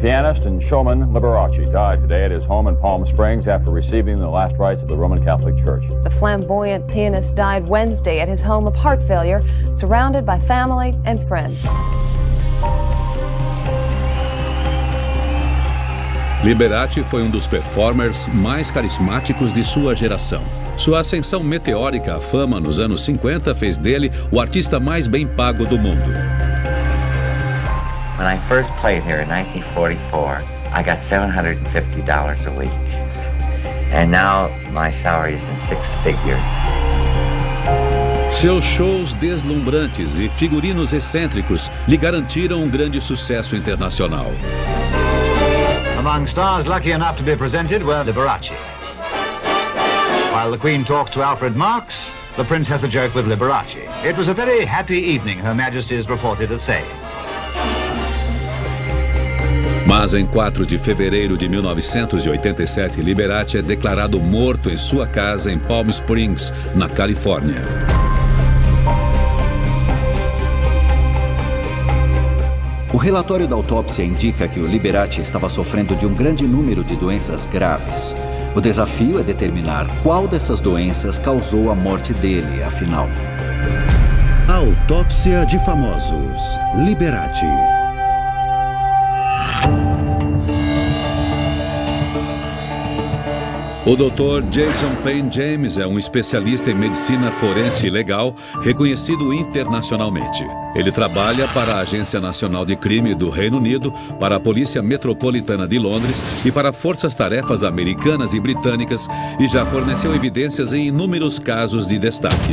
Pianist and showman Liberace died today at his home in Palm Springs after receiving the last rites of the Roman Catholic Church. The flamboyant pianist died Wednesday at his home of heart failure, surrounded by family and friends. Liberace foi um dos performers mais carismáticos de sua geração. Sua ascensão meteórica à fama nos anos 50 fez dele o artista mais bem pago do mundo. When I first played here in 1944, I got $750 a week. And now my salary is in six figures. Seus shows deslumbrantes e figurinos excêntricos lhe garantiram um grande sucesso internacional. Among stars lucky enough to be presented were Liberace. While the Queen talks to Alfred Marks, the Prince has a joke with Liberace. It was a very happy evening, Her Majesty is reported as saying. Mas em 4 de fevereiro de 1987, Liberace é declarado morto em sua casa em Palm Springs, na Califórnia. O relatório da autópsia indica que o Liberace estava sofrendo de um grande número de doenças graves. O desafio é determinar qual dessas doenças causou a morte dele, afinal. Autópsia de famosos. Liberace. O Dr. Jason Payne James é um especialista em medicina forense legal, reconhecido internacionalmente. Ele trabalha para a Agência Nacional de Crime do Reino Unido, para a Polícia Metropolitana de Londres e para forças-tarefas americanas e britânicas e já forneceu evidências em inúmeros casos de destaque.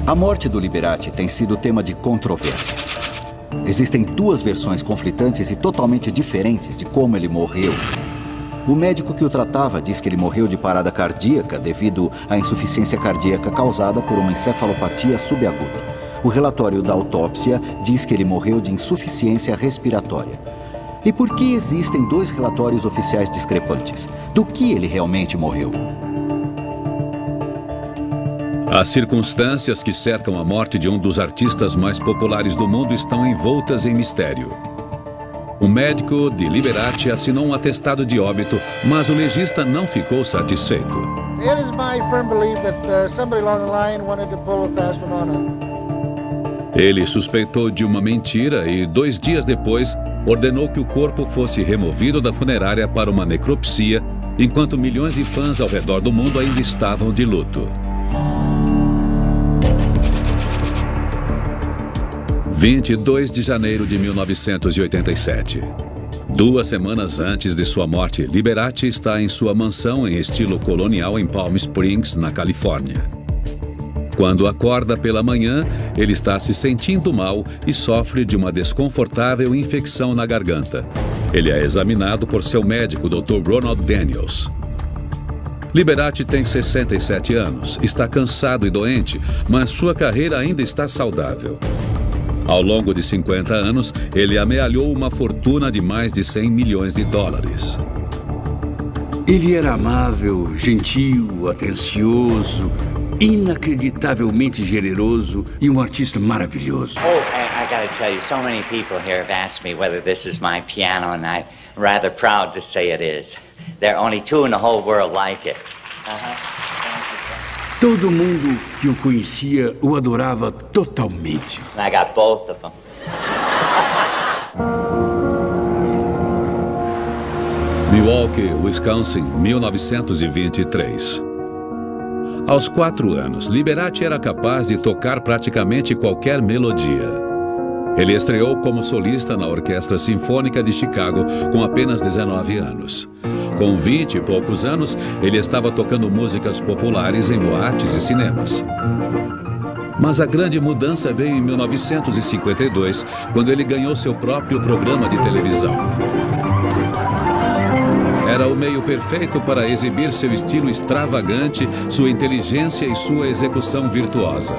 A morte do Liberace tem sido tema de controvérsia. Existem duas versões conflitantes e totalmente diferentes de como ele morreu. O médico que o tratava diz que ele morreu de parada cardíaca devido à insuficiência cardíaca causada por uma encefalopatia subaguda. O relatório da autópsia diz que ele morreu de insuficiência respiratória. E por que existem dois relatórios oficiais discrepantes? Do que ele realmente morreu? As circunstâncias que cercam a morte de um dos artistas mais populares do mundo estão envoltas em mistério. O médico de Liberace assinou um atestado de óbito, mas o legista não ficou satisfeito. It is my firm belief that somebody along the line wanted to pull a fast one on us. Ele suspeitou de uma mentira e 2 dias depois ordenou que o corpo fosse removido da funerária para uma necropsia, enquanto milhões de fãs ao redor do mundo ainda estavam de luto. 22 de janeiro de 1987. 2 semanas antes de sua morte, Liberace está em sua mansão em estilo colonial em Palm Springs, na Califórnia. Quando acorda pela manhã, ele está se sentindo mal e sofre de uma desconfortável infecção na garganta. Ele é examinado por seu médico, Dr. Ronald Daniels. Liberace tem 67 anos, está cansado e doente, mas sua carreira ainda está saudável. Ao longo de 50 anos, ele amealhou uma fortuna de mais de 100 milhões de dólares. Ele era amável, gentil, atencioso, inacreditavelmente generoso e um artista maravilhoso. Oh, I gotta tell you, so many people here have asked me whether this is my piano, and I'm rather proud to say it is. There are only 2 in the whole world like it. Todo mundo que o conhecia o adorava totalmente. I got both of them. Milwaukee, Wisconsin, 1923. Aos 4 anos, Liberace era capaz de tocar praticamente qualquer melodia. Ele estreou como solista na Orquestra Sinfônica de Chicago com apenas 19 anos. Com 20 e poucos anos, ele estava tocando músicas populares em boates e cinemas. Mas a grande mudança veio em 1952, quando ele ganhou seu próprio programa de televisão. Era o meio perfeito para exibir seu estilo extravagante, sua inteligência e sua execução virtuosa.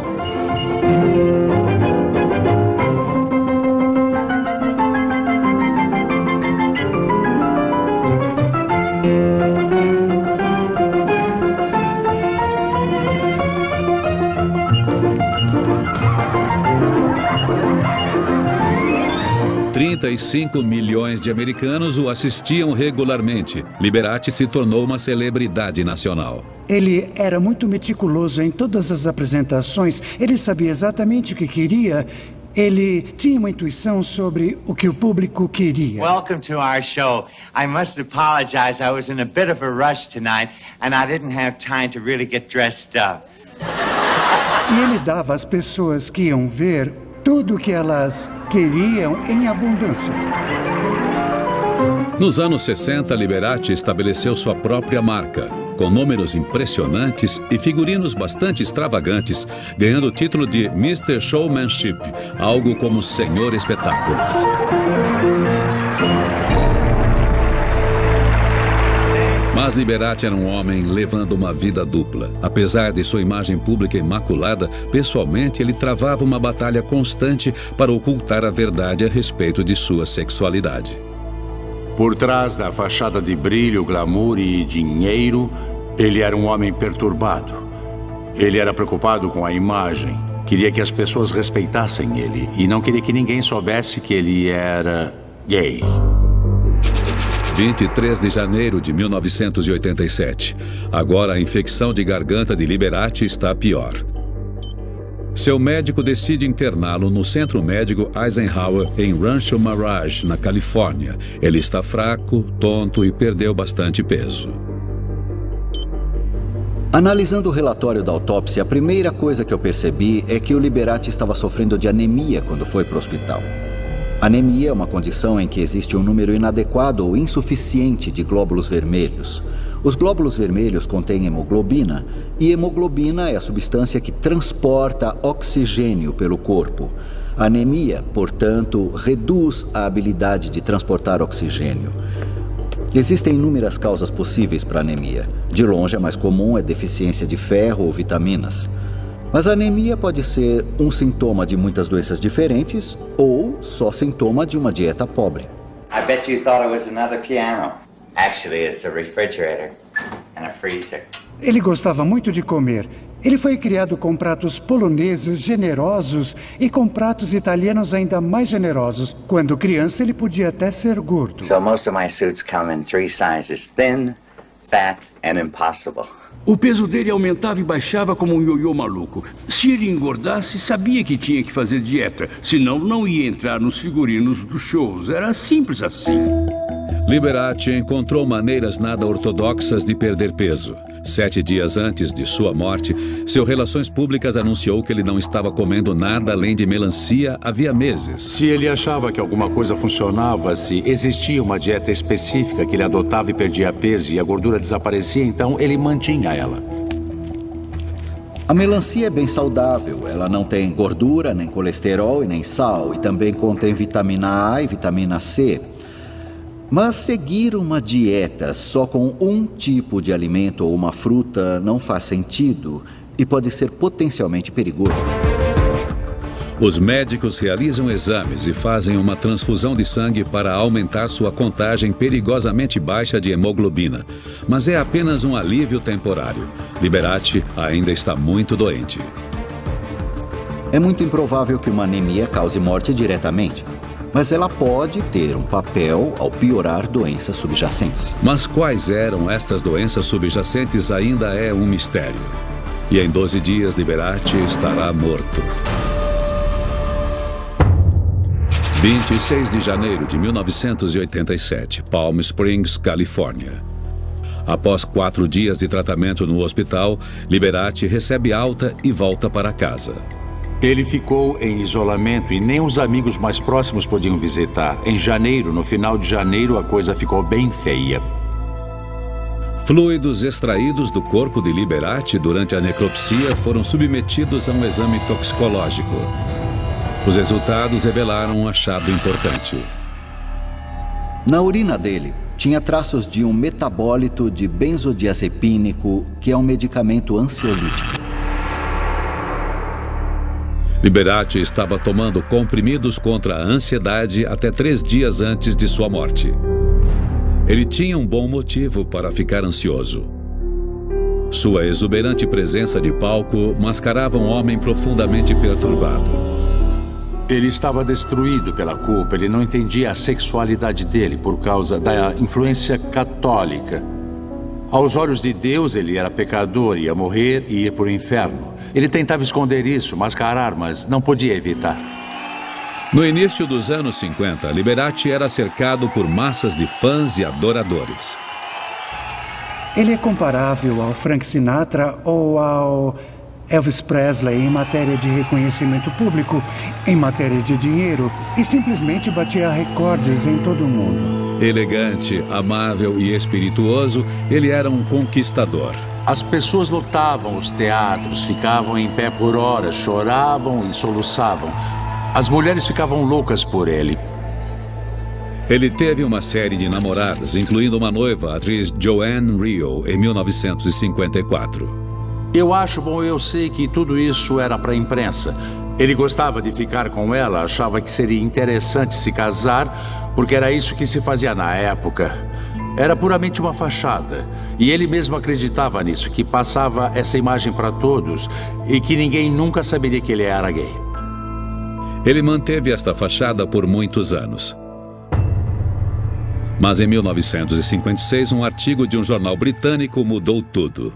35 milhões de americanos o assistiam regularmente. Liberati se tornou uma celebridade nacional. Ele era muito meticuloso em todas as apresentações. Ele sabia exatamente o que queria. Ele tinha uma intuição sobre o que o público queria. Welcome to our show. I must apologize. I was in a bit of a rush tonight and I didn't have time to really get dressed up. E ele dava às pessoas que iam ver tudo o que elas queriam em abundância. Nos anos 60, Liberati estabeleceu sua própria marca, com números impressionantes e figurinos bastante extravagantes, ganhando o título de Mr. Showmanship, algo como Senhor Espetáculo. Mas Liberati era um homem levando uma vida dupla. Apesar de sua imagem pública imaculada, pessoalmente ele travava uma batalha constante para ocultar a verdade a respeito de sua sexualidade. Por trás da fachada de brilho, glamour e dinheiro, ele era um homem perturbado. Ele era preocupado com a imagem. Queria que as pessoas respeitassem ele e não queria que ninguém soubesse que ele era gay. 23 de janeiro de 1987. Agora a infecção de garganta de Liberati está pior. Seu médico decide interná-lo no Centro Médico Eisenhower, em Rancho Mirage, na Califórnia. Ele está fraco, tonto e perdeu bastante peso. Analisando o relatório da autópsia, a primeira coisa que eu percebi é que o Liberati estava sofrendo de anemia quando foi para o hospital. Anemia é uma condição em que existe um número inadequado ou insuficiente de glóbulos vermelhos. Os glóbulos vermelhos contêm hemoglobina, e hemoglobina é a substância que transporta oxigênio pelo corpo. A anemia, portanto, reduz a habilidade de transportar oxigênio. Existem inúmeras causas possíveis para a anemia. De longe, a mais comum é deficiência de ferro ou vitaminas. Mas a anemia pode ser um sintoma de muitas doenças diferentes ou só sintoma de uma dieta pobre. I bet you thought it was another piano. Actually, it's a refrigerator and a freezer. Ele gostava muito de comer. Ele foi criado com pratos poloneses generosos e com pratos italianos ainda mais generosos. Quando criança, ele podia até ser gordo. So most of my suits come in 3 sizes: thin, fat and impossible. O peso dele aumentava e baixava como um ioiô maluco. Se ele engordasse, sabia que tinha que fazer dieta. Senão, não ia entrar nos figurinos dos shows. Era simples assim. Liberati encontrou maneiras nada ortodoxas de perder peso. 7 dias antes de sua morte, seu Relações Públicas anunciou que ele não estava comendo nada além de melancia havia meses. Se ele achava que alguma coisa funcionava, se existia uma dieta específica que ele adotava e perdia peso e a gordura desaparecia, então ele mantinha ela. A melancia é bem saudável. Ela não tem gordura, nem colesterol e nem sal. E também contém vitamina A e vitamina C. Mas seguir uma dieta só com um tipo de alimento ou uma fruta não faz sentido e pode ser potencialmente perigoso. Os médicos realizam exames e fazem uma transfusão de sangue para aumentar sua contagem perigosamente baixa de hemoglobina. Mas é apenas um alívio temporário. Liberati ainda está muito doente. É muito improvável que uma anemia cause morte diretamente. Mas ela pode ter um papel ao piorar doenças subjacentes. Mas quais eram estas doenças subjacentes ainda é um mistério. E em 12 dias, Liberati estará morto. 26 de janeiro de 1987, Palm Springs, Califórnia. Após 4 dias de tratamento no hospital, Liberati recebe alta e volta para casa. Ele ficou em isolamento e nem os amigos mais próximos podiam visitar. Em janeiro, no final de janeiro, a coisa ficou bem feia. Fluidos extraídos do corpo de Liberati durante a necropsia foram submetidos a um exame toxicológico. Os resultados revelaram um achado importante. Na urina dele, tinha traços de um metabólito de benzodiazepínico, que é um medicamento ansiolítico. Liberati estava tomando comprimidos contra a ansiedade até 3 dias antes de sua morte. Ele tinha um bom motivo para ficar ansioso. Sua exuberante presença de palco mascarava um homem profundamente perturbado. Ele estava destruído pela culpa. Ele não entendia a sexualidade dele por causa da influência católica. Aos olhos de Deus, ele era pecador, ia morrer e ir para o inferno. Ele tentava esconder isso, mascarar, mas não podia evitar. No início dos anos 50, Liberace era cercado por massas de fãs e adoradores. Ele é comparável ao Frank Sinatra ou ao Elvis Presley em matéria de reconhecimento público, em matéria de dinheiro, e simplesmente batia recordes em todo o mundo. Elegante, amável e espirituoso, ele era um conquistador. As pessoas lotavam os teatros, ficavam em pé por horas, choravam e soluçavam. As mulheres ficavam loucas por ele. Ele teve uma série de namoradas, incluindo uma noiva, a atriz Joanne Rio, em 1954. Eu sei que tudo isso era para a imprensa. Ele gostava de ficar com ela, achava que seria interessante se casar, porque era isso que se fazia na época. Era puramente uma fachada. E ele mesmo acreditava nisso, que passava essa imagem para todos e que ninguém nunca saberia que ele era gay. Ele manteve esta fachada por muitos anos. Mas em 1956, um artigo de um jornal britânico mudou tudo.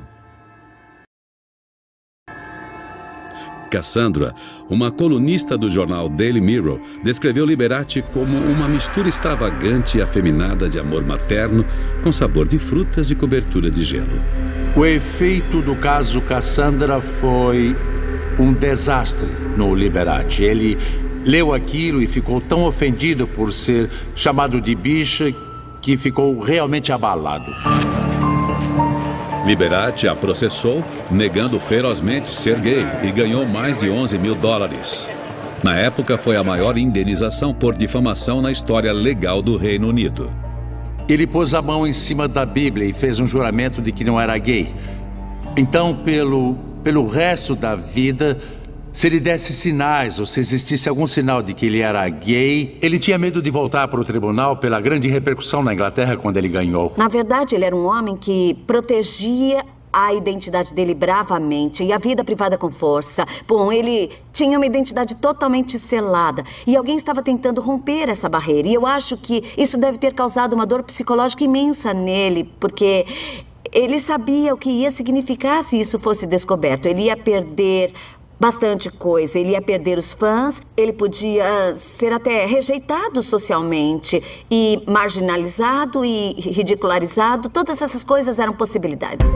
Cassandra, uma colunista do jornal Daily Mirror, descreveu Liberace como uma mistura extravagante e afeminada de amor materno com sabor de frutas e cobertura de gelo. O efeito do caso Cassandra foi um desastre no Liberace. Ele leu aquilo e ficou tão ofendido por ser chamado de bicha que ficou realmente abalado. Liberace a processou, negando ferozmente ser gay, e ganhou mais de $11 mil. Na época, foi a maior indenização por difamação na história legal do Reino Unido. Ele pôs a mão em cima da Bíblia e fez um juramento de que não era gay. Então, pelo resto da vida, se ele desse sinais ou se existisse algum sinal de que ele era gay, ele tinha medo de voltar para o tribunal pela grande repercussão na Inglaterra quando ele ganhou. Na verdade, ele era um homem que protegia a identidade dele bravamente e a vida privada com força. Bom, ele tinha uma identidade totalmente selada e alguém estava tentando romper essa barreira. E eu acho que isso deve ter causado uma dor psicológica imensa nele, porque ele sabia o que ia significar se isso fosse descoberto. Ele ia perder bastante coisa. Ele ia perder os fãs, ele podia ser até rejeitado socialmente e marginalizado e ridicularizado. Todas essas coisas eram possibilidades.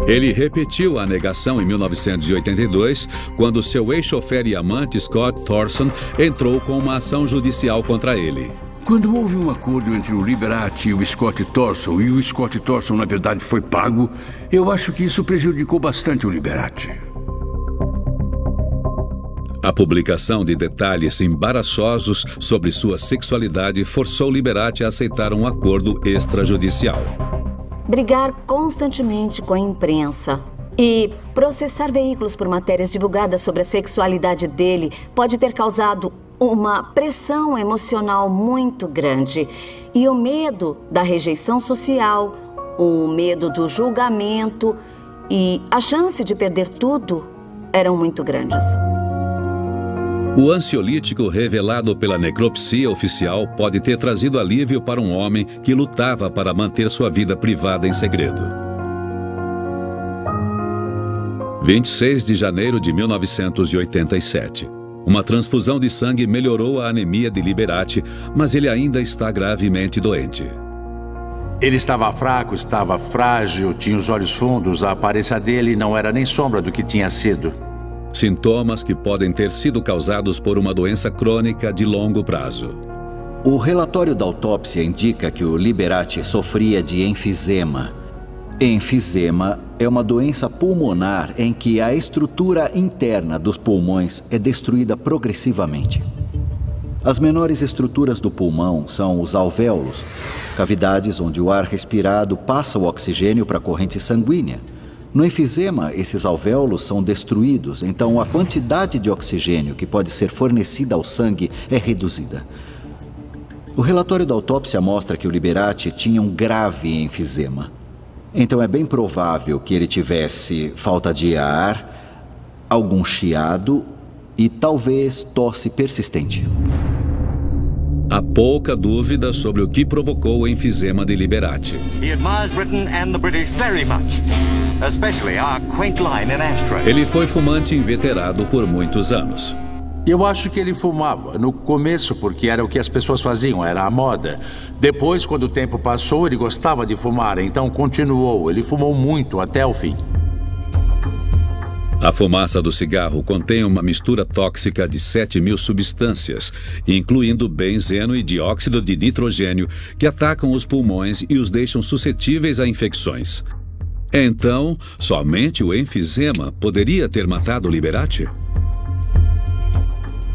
Ele repetiu a negação em 1982, quando seu ex-chofer e amante, Scott Thorson, entrou com uma ação judicial contra ele. Quando houve um acordo entre o Liberace e o Scott Thorson, e o Scott Thorson, na verdade, foi pago, eu acho que isso prejudicou bastante o Liberace. A publicação de detalhes embaraçosos sobre sua sexualidade forçou Liberace a aceitar um acordo extrajudicial. Brigar constantemente com a imprensa e processar veículos por matérias divulgadas sobre a sexualidade dele pode ter causado uma pressão emocional muito grande. E o medo da rejeição social, o medo do julgamento e a chance de perder tudo eram muito grandes. O ansiolítico revelado pela necropsia oficial pode ter trazido alívio para um homem que lutava para manter sua vida privada em segredo. 26 de janeiro de 1987. Uma transfusão de sangue melhorou a anemia de Liberace, mas ele ainda está gravemente doente. Ele estava fraco, estava frágil, tinha os olhos fundos, a aparência dele não era nem sombra do que tinha sido. Sintomas que podem ter sido causados por uma doença crônica de longo prazo. O relatório da autópsia indica que o Liberace sofria de enfisema. Enfisema é uma doença pulmonar em que a estrutura interna dos pulmões é destruída progressivamente. As menores estruturas do pulmão são os alvéolos, cavidades onde o ar respirado passa o oxigênio para a corrente sanguínea. No enfisema, esses alvéolos são destruídos, então a quantidade de oxigênio que pode ser fornecida ao sangue é reduzida. O relatório da autópsia mostra que o Liberace tinha um grave enfisema. Então é bem provável que ele tivesse falta de ar, algum chiado e talvez tosse persistente. Há pouca dúvida sobre o que provocou o enfisema de Liberati. He admires Britain and the British very much, especially our quaint line in ashtray. Ele foi fumante inveterado por muitos anos. Eu acho que ele fumava. No começo, porque era o que as pessoas faziam, era a moda. Depois, quando o tempo passou, ele gostava de fumar, então continuou. Ele fumou muito até o fim. A fumaça do cigarro contém uma mistura tóxica de 7.000 substâncias, incluindo benzeno e dióxido de nitrogênio, que atacam os pulmões e os deixam suscetíveis a infecções. Então, somente o enfisema poderia ter matado Liberati?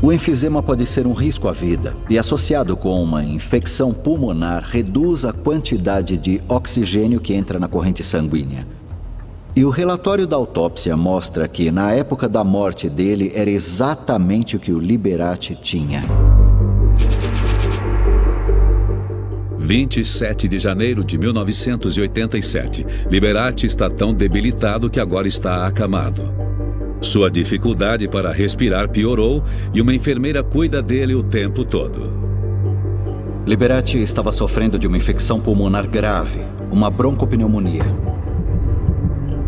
O enfisema pode ser um risco à vida e, associado com uma infecção pulmonar, reduz a quantidade de oxigênio que entra na corrente sanguínea. E o relatório da autópsia mostra que, na época da morte dele, era exatamente o que o Liberati tinha. 27 de janeiro de 1987. Liberati está tão debilitado que agora está acamado. Sua dificuldade para respirar piorou e uma enfermeira cuida dele o tempo todo. Liberati estava sofrendo de uma infecção pulmonar grave, uma broncopneumonia.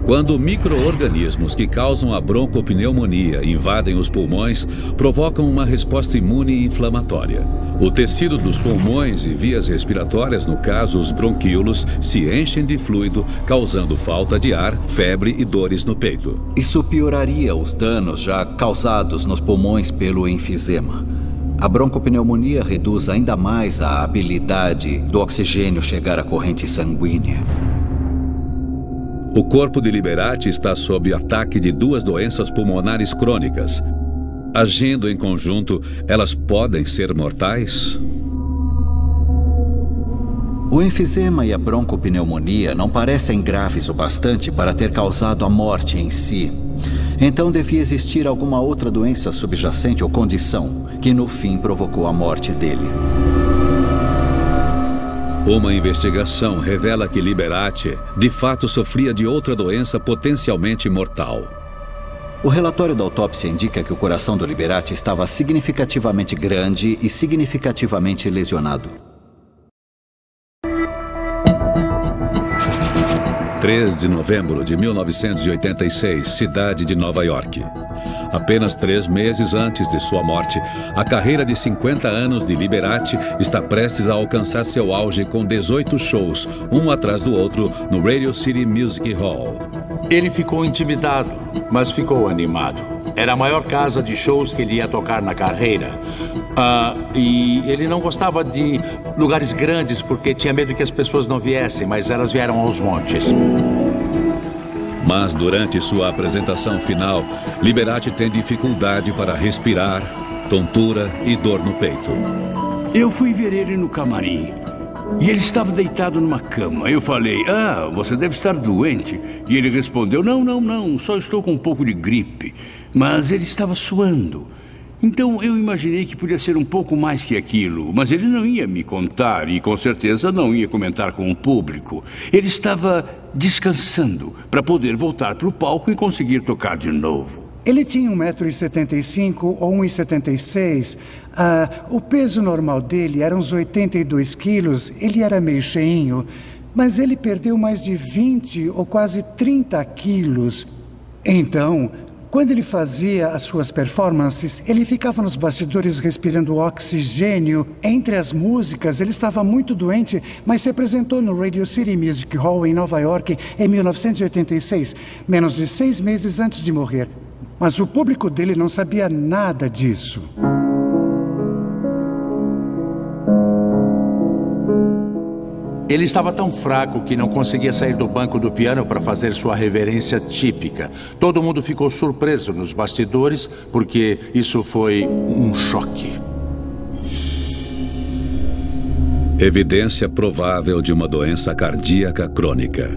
Quando micro-organismos que causam a broncopneumonia invadem os pulmões, provocam uma resposta imune inflamatória. O tecido dos pulmões e vias respiratórias, no caso os bronquíolos, se enchem de fluido, causando falta de ar, febre e dores no peito. Isso pioraria os danos já causados nos pulmões pelo enfisema. A broncopneumonia reduz ainda mais a habilidade do oxigênio chegar à corrente sanguínea. O corpo de Liberati está sob ataque de 2 doenças pulmonares crônicas. Agindo em conjunto, elas podem ser mortais? O enfisema e a broncopneumonia não parecem graves o bastante para ter causado a morte em si. Então devia existir alguma outra doença subjacente ou condição que no fim provocou a morte dele. Uma investigação revela que Liberati, de fato, sofria de outra doença potencialmente mortal. O relatório da autópsia indica que o coração do Liberati estava significativamente grande e significativamente lesionado. 3 de novembro de 1986, cidade de Nova York. Apenas 3 meses antes de sua morte, a carreira de 50 anos de Liberati está prestes a alcançar seu auge com 18 shows, um atrás do outro, no Radio City Music Hall. Ele ficou intimidado, mas ficou animado. Era a maior casa de shows que ele ia tocar na carreira. E ele não gostava de lugares grandes porque tinha medo que as pessoas não viessem, mas elas vieram aos montes. Mas durante sua apresentação final, Liberati tem dificuldade para respirar, tontura e dor no peito. Eu fui ver ele no camarim e ele estava deitado numa cama. Eu falei, você deve estar doente. E ele respondeu, não, só estou com um pouco de gripe. Mas ele estava suando. Então eu imaginei que podia ser um pouco mais que aquilo, mas ele não ia me contar e com certeza não ia comentar com o público. Ele estava descansando para poder voltar para o palco e conseguir tocar de novo. Ele tinha 1,75 m ou 1,76 m. O peso normal dele era uns 82 quilos. Ele era meio cheinho, mas ele perdeu mais de 20 ou quase 30 quilos. Então, quando ele fazia as suas performances, ele ficava nos bastidores respirando oxigênio. Entre as músicas, ele estava muito doente, mas se apresentou no Radio City Music Hall em Nova York em 1986, menos de 6 meses antes de morrer. Mas o público dele não sabia nada disso. Ele estava tão fraco que não conseguia sair do banco do piano para fazer sua reverência típica. Todo mundo ficou surpreso nos bastidores, porque isso foi um choque. Evidência provável de uma doença cardíaca crônica.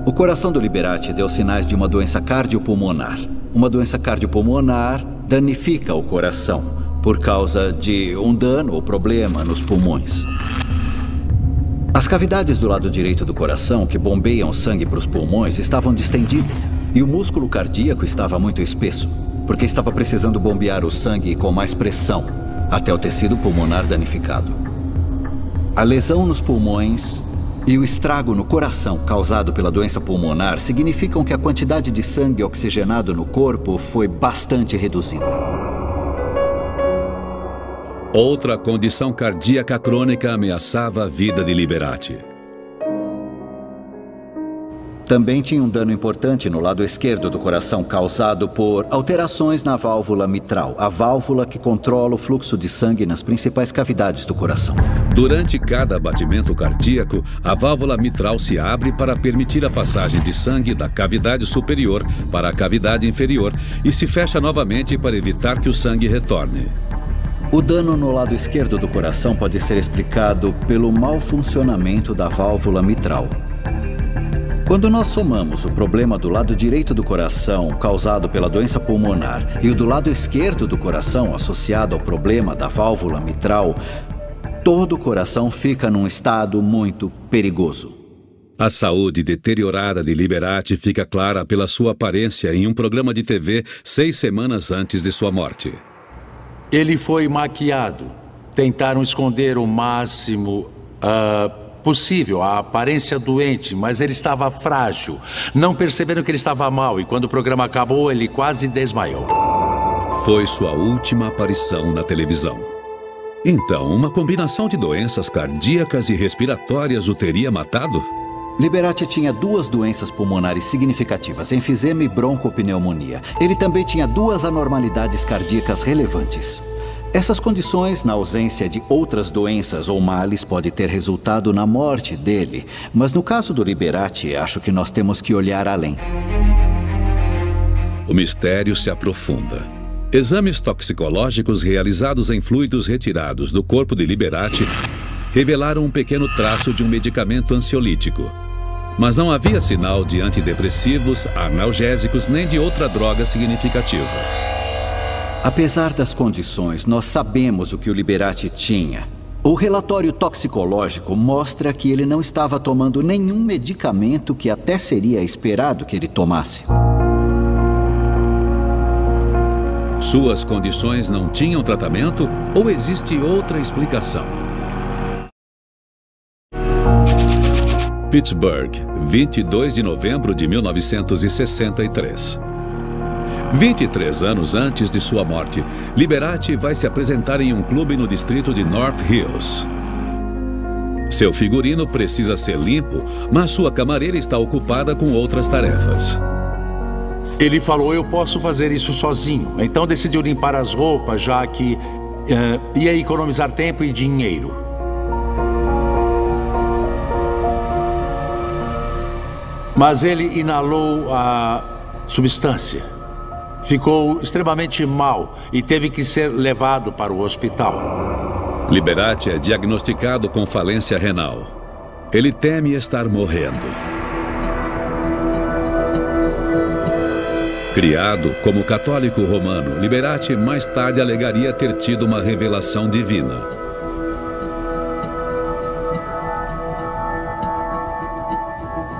O coração do Liberati deu sinais de uma doença cardiopulmonar. Uma doença cardiopulmonar danifica o coração por causa de um dano ou problema nos pulmões. As cavidades do lado direito do coração, que bombeiam sangue para os pulmões, estavam distendidas e o músculo cardíaco estava muito espesso. porque estava precisando bombear o sangue com mais pressão até o tecido pulmonar danificado. A lesão nos pulmões e o estrago no coração causado pela doença pulmonar significam que a quantidade de sangue oxigenado no corpo foi bastante reduzida. Outra condição cardíaca crônica ameaçava a vida de Liberati. Também tinha um dano importante no lado esquerdo do coração causado por alterações na válvula mitral, a válvula que controla o fluxo de sangue nas principais cavidades do coração. Durante cada batimento cardíaco, a válvula mitral se abre para permitir a passagem de sangue da cavidade superior para a cavidade inferior e se fecha novamente para evitar que o sangue retorne. O dano no lado esquerdo do coração pode ser explicado pelo mau funcionamento da válvula mitral. Quando nós somamos o problema do lado direito do coração, causado pela doença pulmonar, e o do lado esquerdo do coração, associado ao problema da válvula mitral, todo o coração fica num estado muito perigoso. A saúde deteriorada de Liberati fica clara pela sua aparência em um programa de TV 6 semanas antes de sua morte. Ele foi maquiado. Tentaram esconder o máximo possível a aparência doente, mas ele estava frágil. Não perceberam que ele estava mal e quando o programa acabou, ele quase desmaiou. Foi sua última aparição na televisão. Então, uma combinação de doenças cardíacas e respiratórias o teria matado? Liberati tinha 2 doenças pulmonares significativas, enfisema e broncopneumonia. Ele também tinha 2 anormalidades cardíacas relevantes. Essas condições, na ausência de outras doenças ou males, pode ter resultado na morte dele. Mas no caso do Liberati, acho que nós temos que olhar além. O mistério se aprofunda. Exames toxicológicos realizados em fluidos retirados do corpo de Liberati revelaram um pequeno traço de um medicamento ansiolítico. Mas não havia sinal de antidepressivos, analgésicos nem de outra droga significativa. Apesar das condições, nós sabemos o que o Liberati tinha. O relatório toxicológico mostra que ele não estava tomando nenhum medicamento que até seria esperado que ele tomasse. Suas condições não tinham tratamento ou existe outra explicação? Pittsburgh, 22 de novembro de 1963. 23 anos antes de sua morte, Liberati vai se apresentar em um clube no distrito de North Hills. Seu figurino precisa ser limpo, mas sua camareira está ocupada com outras tarefas. Ele falou, eu posso fazer isso sozinho. Então decidiu limpar as roupas, já que ia economizar tempo e dinheiro. Mas ele inalou a substância. Ficou extremamente mal e teve que ser levado para o hospital. Liberati é diagnosticado com falência renal. Ele teme estar morrendo. Criado como católico romano, Liberati mais tarde alegaria ter tido uma revelação divina.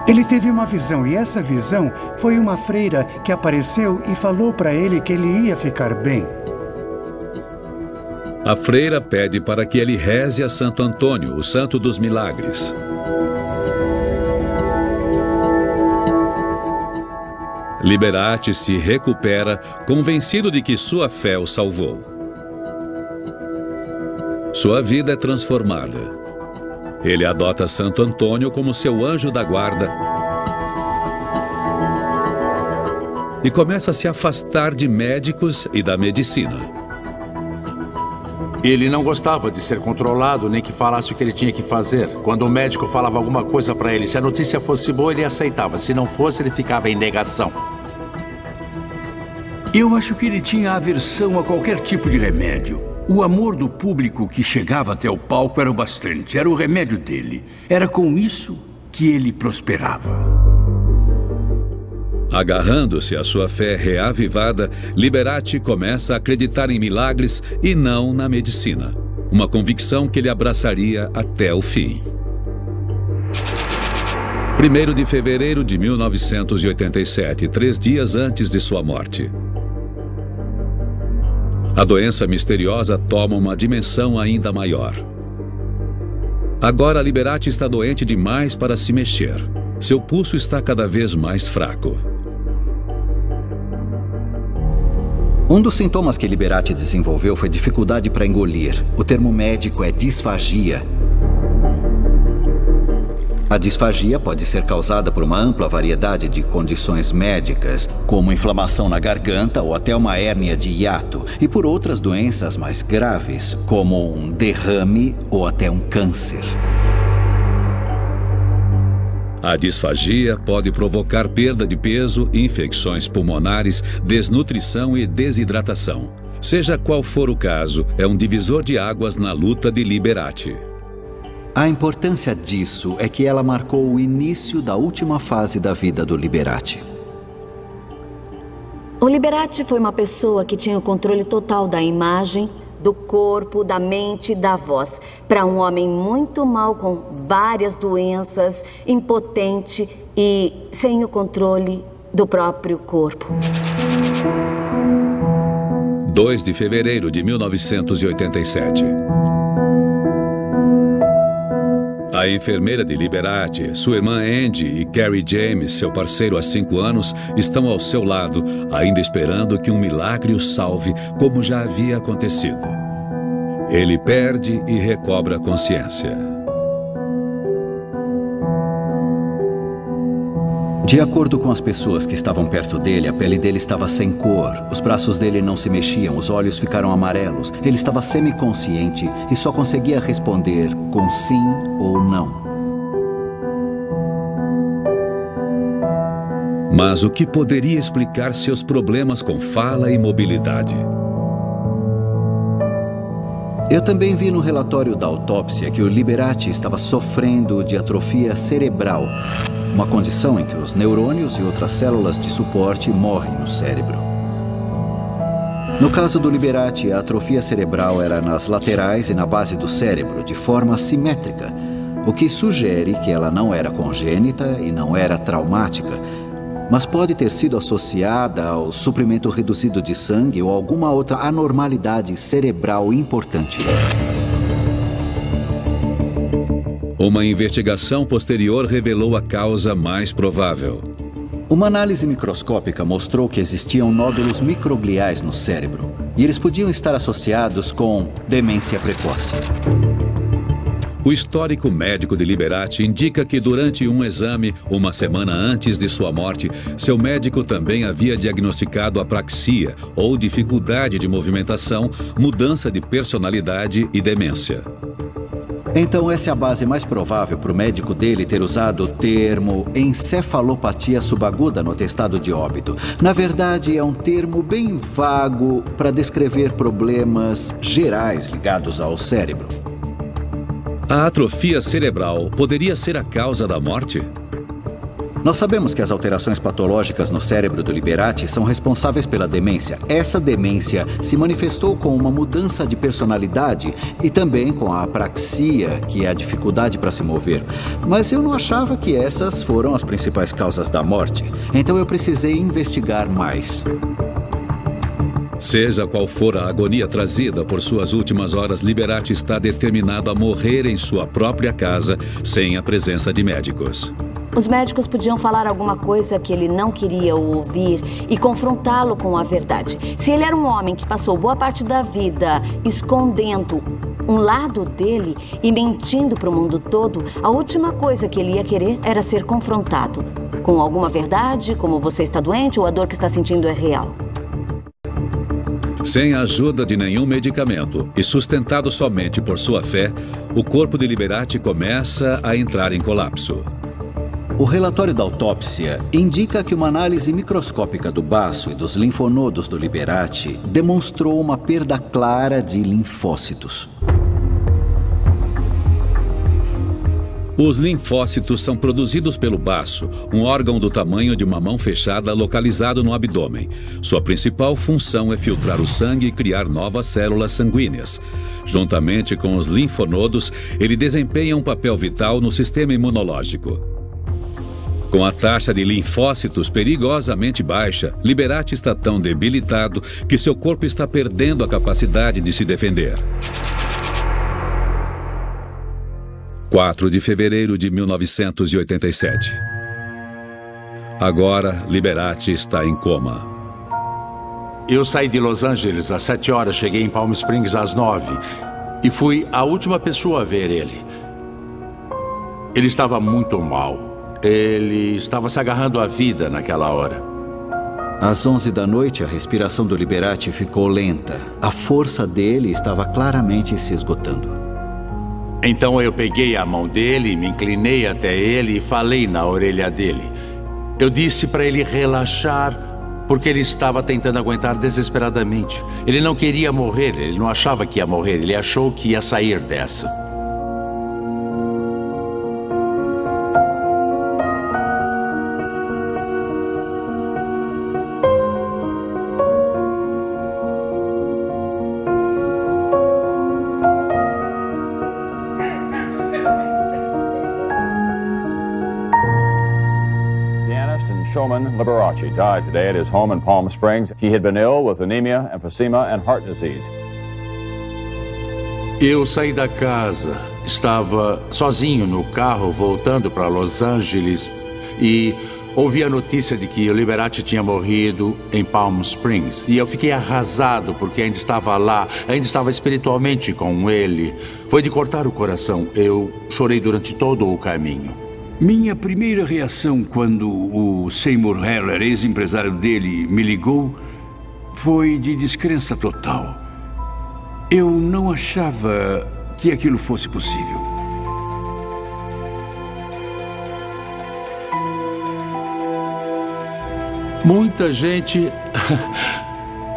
Ele teve uma visão e essa visão foi uma freira que apareceu e falou para ele que ele ia ficar bem. A freira pede para que ele reze a Santo Antônio, o santo dos milagres. Liberati se recupera, convencido de que sua fé o salvou. Sua vida é transformada. Ele adota Santo Antônio como seu anjo da guarda e começa a se afastar de médicos e da medicina. Ele não gostava de ser controlado, nem que falasse o que ele tinha que fazer. Quando o médico falava alguma coisa para ele, se a notícia fosse boa, ele aceitava. Se não fosse, ele ficava em negação. Eu acho que ele tinha aversão a qualquer tipo de remédio. O amor do público que chegava até o palco era o bastante, era o remédio dele. Era com isso que ele prosperava. Agarrando-se à sua fé reavivada, Liberati começa a acreditar em milagres e não na medicina. Uma convicção que ele abraçaria até o fim. 1º de fevereiro de 1987, 3 dias antes de sua morte. A doença misteriosa toma uma dimensão ainda maior. Agora Liberati está doente demais para se mexer. Seu pulso está cada vez mais fraco. Um dos sintomas que Liberati desenvolveu foi dificuldade para engolir. O termo médico é disfagia. A disfagia pode ser causada por uma ampla variedade de condições médicas, como inflamação na garganta ou até uma hérnia de hiato, e por outras doenças mais graves, como um derrame ou até um câncer. A disfagia pode provocar perda de peso, infecções pulmonares, desnutrição e desidratação. Seja qual for o caso, é um divisor de águas na luta de Liberati. A importância disso é que ela marcou o início da última fase da vida do Liberati. O Liberati foi uma pessoa que tinha o controle total da imagem, do corpo, da mente e da voz. Para um homem muito mal, com várias doenças, impotente e sem o controle do próprio corpo. 2 de fevereiro de 1987. A enfermeira de Liberati, sua irmã Andy e Carrie James, seu parceiro há 5 anos, estão ao seu lado, ainda esperando que um milagre o salve, como já havia acontecido. Ele perde e recobra a consciência. De acordo com as pessoas que estavam perto dele, a pele dele estava sem cor, os braços dele não se mexiam, os olhos ficaram amarelos. Ele estava semiconsciente e só conseguia responder com sim ou não. Mas o que poderia explicar seus problemas com fala e mobilidade? Eu também vi no relatório da autópsia que o Liberati estava sofrendo de atrofia cerebral, uma condição em que os neurônios e outras células de suporte morrem no cérebro. No caso do Liberati, a atrofia cerebral era nas laterais e na base do cérebro, de forma assimétrica, o que sugere que ela não era congênita e não era traumática, mas pode ter sido associada ao suprimento reduzido de sangue ou alguma outra anormalidade cerebral importante. Uma investigação posterior revelou a causa mais provável. Uma análise microscópica mostrou que existiam nódulos microgliais no cérebro, e eles podiam estar associados com demência precoce. O histórico médico de Liberati indica que durante um exame, uma semana antes de sua morte, seu médico também havia diagnosticado apraxia, ou dificuldade de movimentação, mudança de personalidade e demência. Então essa é a base mais provável para o médico dele ter usado o termo encefalopatia subaguda no atestado de óbito. Na verdade, é um termo bem vago para descrever problemas gerais ligados ao cérebro. A atrofia cerebral poderia ser a causa da morte? Nós sabemos que as alterações patológicas no cérebro do Liberati são responsáveis pela demência. Essa demência se manifestou com uma mudança de personalidade e também com a apraxia, que é a dificuldade para se mover. Mas eu não achava que essas foram as principais causas da morte. Então eu precisei investigar mais. Seja qual for a agonia trazida por suas últimas horas, Liberati está determinado a morrer em sua própria casa, sem a presença de médicos. Os médicos podiam falar alguma coisa que ele não queria ouvir e confrontá-lo com a verdade. Se ele era um homem que passou boa parte da vida escondendo um lado dele e mentindo para o mundo todo, a última coisa que ele ia querer era ser confrontado com alguma verdade, como você está doente ou a dor que está sentindo é real. Sem a ajuda de nenhum medicamento e sustentado somente por sua fé, o corpo de Liberati começa a entrar em colapso. O relatório da autópsia indica que uma análise microscópica do baço e dos linfonodos do Liberati demonstrou uma perda clara de linfócitos. Os linfócitos são produzidos pelo baço, um órgão do tamanho de uma mão fechada localizado no abdômen. Sua principal função é filtrar o sangue e criar novas células sanguíneas. Juntamente com os linfonodos, ele desempenha um papel vital no sistema imunológico. Com a taxa de linfócitos perigosamente baixa, Liberati está tão debilitado que seu corpo está perdendo a capacidade de se defender. 4 de fevereiro de 1987. Agora, Liberati está em coma. Eu saí de Los Angeles às 7 horas, cheguei em Palm Springs às 9 e fui a última pessoa a ver ele. Ele estava muito mal. Ele estava se agarrando à vida naquela hora. Às 11 da noite, a respiração do Liberati ficou lenta. A força dele estava claramente se esgotando. Então eu peguei a mão dele, me inclinei até ele e falei na orelha dele. Eu disse para ele relaxar, porque ele estava tentando aguentar desesperadamente. Ele não queria morrer, ele não achava que ia morrer, ele achou que ia sair dessa. Showman Liberace died today at his home in Palm Springs. He had been ill with anemia, emphysema, and heart disease. Eu saí da casa, estava sozinho no carro voltando para Los Angeles e ouvi a notícia de que o Liberati tinha morrido em Palm Springs. E eu fiquei arrasado porque ainda estava lá, ainda estava espiritualmente com ele. Foi de cortar o coração. Eu chorei durante todo o caminho. Minha primeira reação quando o Seymour Herler, ex-empresário dele, me ligou foi de descrença total. Eu não achava que aquilo fosse possível. Muita gente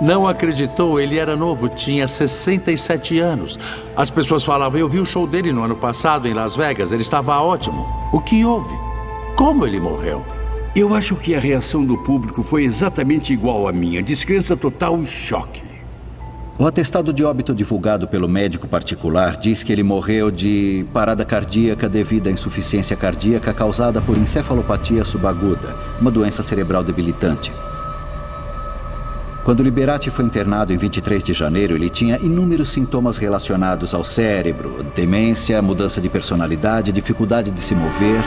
não acreditou. Ele era novo, tinha 67 anos. As pessoas falavam, eu vi o show dele no ano passado em Las Vegas, ele estava ótimo. O que houve? Como ele morreu? Eu acho que a reação do público foi exatamente igual à minha. Descrença total e choque. O atestado de óbito divulgado pelo médico particular diz que ele morreu de parada cardíaca devido à insuficiência cardíaca causada por encefalopatia subaguda, uma doença cerebral debilitante. Quando Liberati foi internado em 23 de janeiro, ele tinha inúmeros sintomas relacionados ao cérebro, demência, mudança de personalidade, dificuldade de se mover.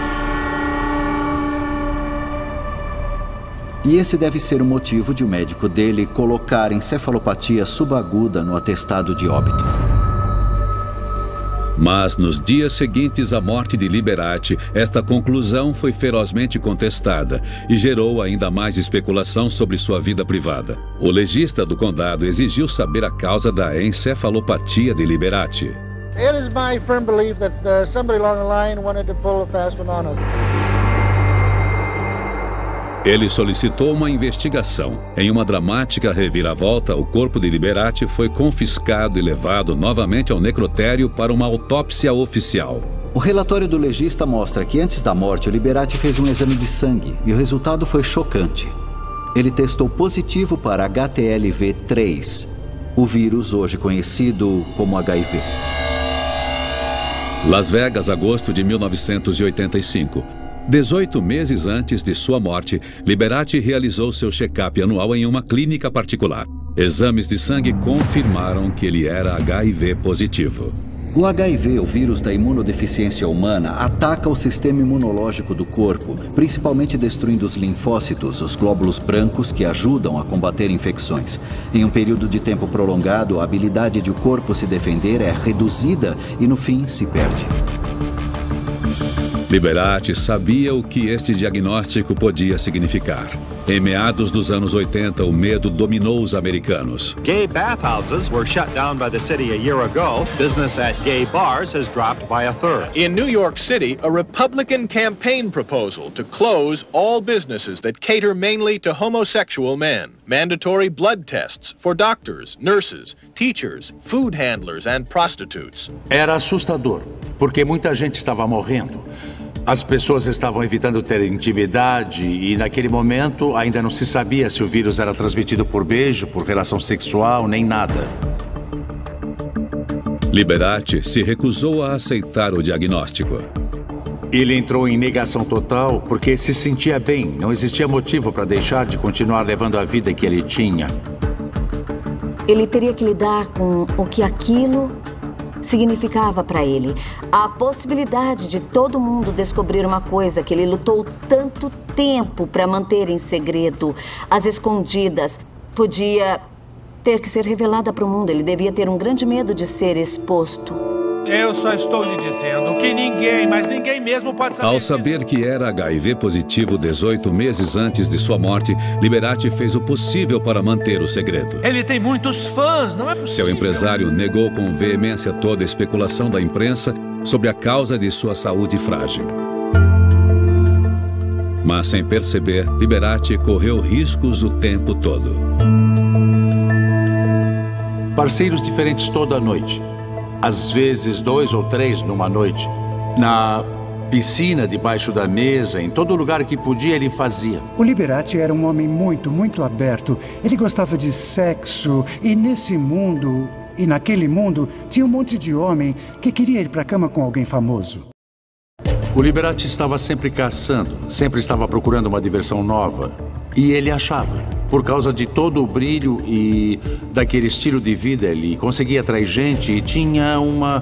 E esse deve ser o motivo de o médico dele colocar encefalopatia subaguda no atestado de óbito. Mas nos dias seguintes à morte de Liberati, esta conclusão foi ferozmente contestada e gerou ainda mais especulação sobre sua vida privada. O legista do condado exigiu saber a causa da encefalopatia de Liberati. It is my firm belief that somebody along the line wanted to pull a fast one on us. Ele solicitou uma investigação. Em uma dramática reviravolta, o corpo de Liberati foi confiscado e levado novamente ao necrotério para uma autópsia oficial. O relatório do legista mostra que antes da morte, o Liberati fez um exame de sangue e o resultado foi chocante. Ele testou positivo para HTLV-3, o vírus hoje conhecido como HIV. Las Vegas, agosto de 1985. 18 meses antes de sua morte, Liberati realizou seu check-up anual em uma clínica particular. Exames de sangue confirmaram que ele era HIV positivo. O HIV, o vírus da imunodeficiência humana, ataca o sistema imunológico do corpo, principalmente destruindo os linfócitos, os glóbulos brancos que ajudam a combater infecções. Em um período de tempo prolongado, a habilidade de o corpo se defender é reduzida e, no fim, se perde. Liberati sabia o que este diagnóstico podia significar. Em meados dos anos 80, o medo dominou os americanos. Gay bathhouses were shut down by the city a year ago. Business at gay bars has dropped by a third. In New York City, a Republican campaign proposal to close all businesses that cater mainly to homosexual men. Mandatory blood tests for doctors, nurses, teachers, food handlers and prostitutes. Era assustador, porque muita gente estava morrendo. As pessoas estavam evitando ter intimidade e, naquele momento, ainda não se sabia se o vírus era transmitido por beijo, por relação sexual, nem nada. Liberati se recusou a aceitar o diagnóstico. Ele entrou em negação total porque se sentia bem. Não existia motivo para deixar de continuar levando a vida que ele tinha. Ele teria que lidar com o que aquilo significava para ele. A possibilidade de todo mundo descobrir uma coisa que ele lutou tanto tempo para manter em segredo, às escondidas, podia ter que ser revelada para o mundo. Ele devia ter um grande medo de ser exposto. Eu só estou lhe dizendo que ninguém, mas ninguém mesmo pode saber. Ao saber que era HIV positivo 18 meses antes de sua morte, Liberati fez o possível para manter o segredo. Ele tem muitos fãs, não é possível. Seu empresário negou com veemência toda a especulação da imprensa sobre a causa de sua saúde frágil. Mas, sem perceber, Liberati correu riscos o tempo todo. Parceiros diferentes toda noite. Às vezes 2 ou 3 numa noite. Na piscina, debaixo da mesa, em todo lugar que podia, ele fazia. O Liberati era um homem muito aberto. Ele gostava de sexo e nesse mundo, e naquele mundo, tinha um monte de homem que queria ir para a cama com alguém famoso. O Liberati estava sempre caçando, sempre estava procurando uma diversão nova. E ele achava. Por causa de todo o brilho e daquele estilo de vida, ele conseguia atrair gente e tinha uma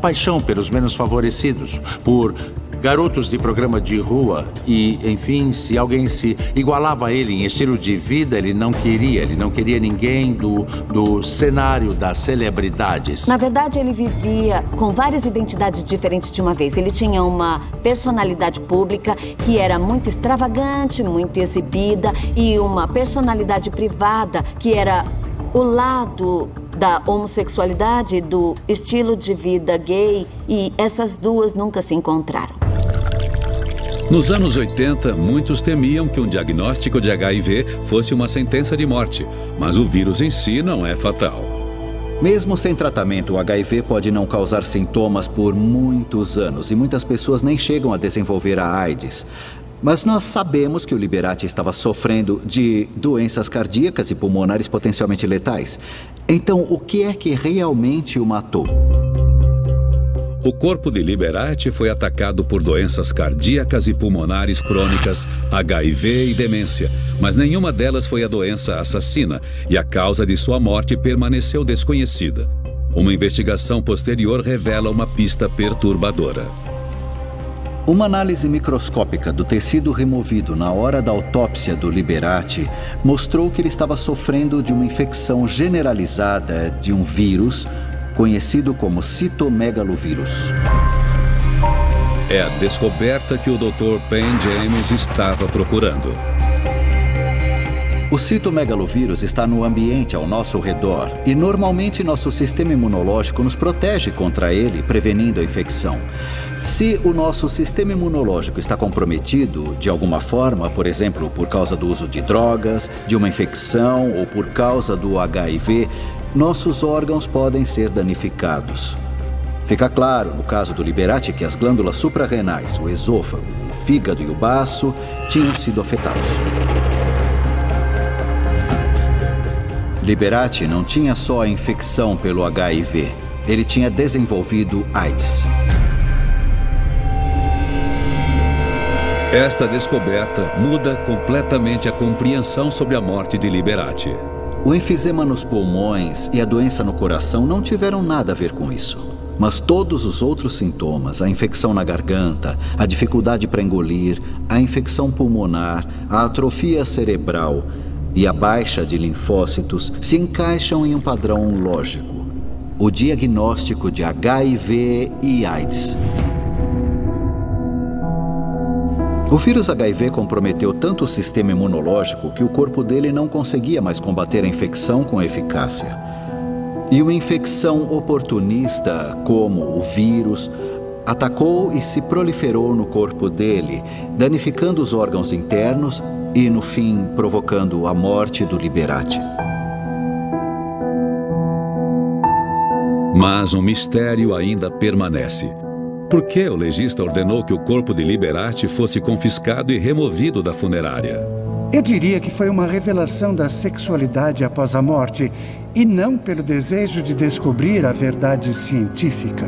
paixão pelos menos favorecidos, por garotos de programa de rua e, enfim, se alguém se igualava a ele em estilo de vida, ele não queria ninguém do cenário das celebridades. Na verdade, ele vivia com várias identidades diferentes de uma vez. Ele tinha uma personalidade pública que era muito extravagante, muito exibida, e uma personalidade privada que era o lado da homossexualidade, do estilo de vida gay, e essas duas nunca se encontraram. Nos anos 80, muitos temiam que um diagnóstico de HIV fosse uma sentença de morte, mas o vírus em si não é fatal. Mesmo sem tratamento, o HIV pode não causar sintomas por muitos anos e muitas pessoas nem chegam a desenvolver a AIDS. Mas nós sabemos que o Liberati estava sofrendo de doenças cardíacas e pulmonares potencialmente letais. Então, o que é que realmente o matou? O corpo de Liberati foi atacado por doenças cardíacas e pulmonares crônicas, HIV e demência, mas nenhuma delas foi a doença assassina e a causa de sua morte permaneceu desconhecida. Uma investigação posterior revela uma pista perturbadora. Uma análise microscópica do tecido removido na hora da autópsia do Liberati mostrou que ele estava sofrendo de uma infecção generalizada de um vírus conhecido como citomegalovírus. É a descoberta que o Dr. Penn James estava procurando. O citomegalovírus está no ambiente ao nosso redor e normalmente nosso sistema imunológico nos protege contra ele, prevenindo a infecção. Se o nosso sistema imunológico está comprometido de alguma forma, por exemplo, por causa do uso de drogas, de uma infecção ou por causa do HIV, nossos órgãos podem ser danificados. Fica claro, no caso do Liberati, que as glândulas suprarrenais, o esôfago, o fígado e o baço tinham sido afetados. Liberati não tinha só a infecção pelo HIV, ele tinha desenvolvido AIDS. Esta descoberta muda completamente a compreensão sobre a morte de Liberati. O enfisema nos pulmões e a doença no coração não tiveram nada a ver com isso. Mas todos os outros sintomas, a infecção na garganta, a dificuldade para engolir, a infecção pulmonar, a atrofia cerebral e a baixa de linfócitos se encaixam em um padrão lógico: o diagnóstico de HIV e AIDS. O vírus HIV comprometeu tanto o sistema imunológico que o corpo dele não conseguia mais combater a infecção com eficácia. E uma infecção oportunista, como o vírus, atacou e se proliferou no corpo dele, danificando os órgãos internos e, no fim, provocando a morte do Liberati. Mas um mistério ainda permanece. Por que o legista ordenou que o corpo de Liberati fosse confiscado e removido da funerária? Eu diria que foi uma revelação da sexualidade após a morte e não pelo desejo de descobrir a verdade científica.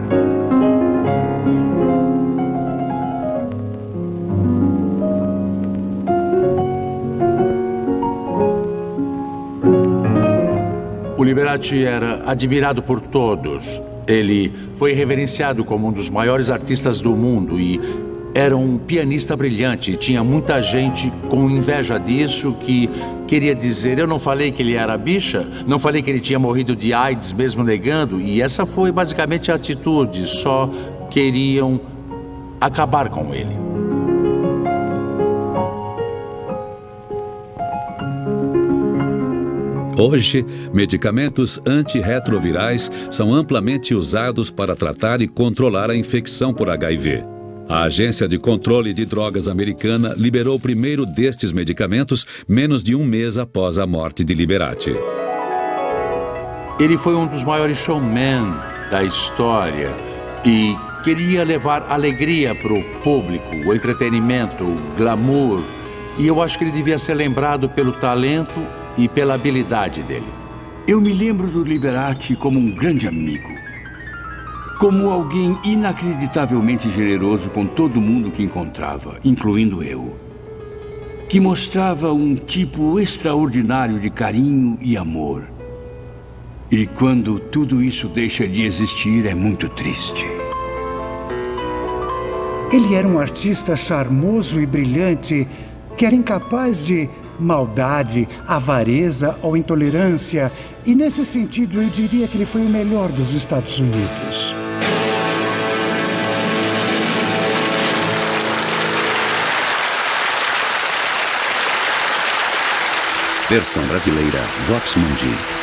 Liberace era admirado por todos. Ele foi reverenciado como um dos maiores artistas do mundo e era um pianista brilhante. Tinha muita gente com inveja disso que queria dizer: eu não falei que ele era bicha, não falei que ele tinha morrido de AIDS mesmo negando. E essa foi basicamente a atitude, só queriam acabar com ele. Hoje, medicamentos antirretrovirais são amplamente usados para tratar e controlar a infecção por HIV. A Agência de Controle de Drogas americana liberou o primeiro destes medicamentos menos de um mês após a morte de Liberace. Ele foi um dos maiores showmen da história e queria levar alegria para o público, o entretenimento, o glamour. E eu acho que ele devia ser lembrado pelo talento e pela habilidade dele. Eu me lembro do Liberace como um grande amigo. Como alguém inacreditavelmente generoso com todo mundo que encontrava, incluindo eu. Que mostrava um tipo extraordinário de carinho e amor. E quando tudo isso deixa de existir, é muito triste. Ele era um artista charmoso e brilhante que era incapaz de maldade, avareza ou intolerância. E nesse sentido, eu diria que ele foi o melhor dos Estados Unidos. Versão brasileira, Vox Mundi.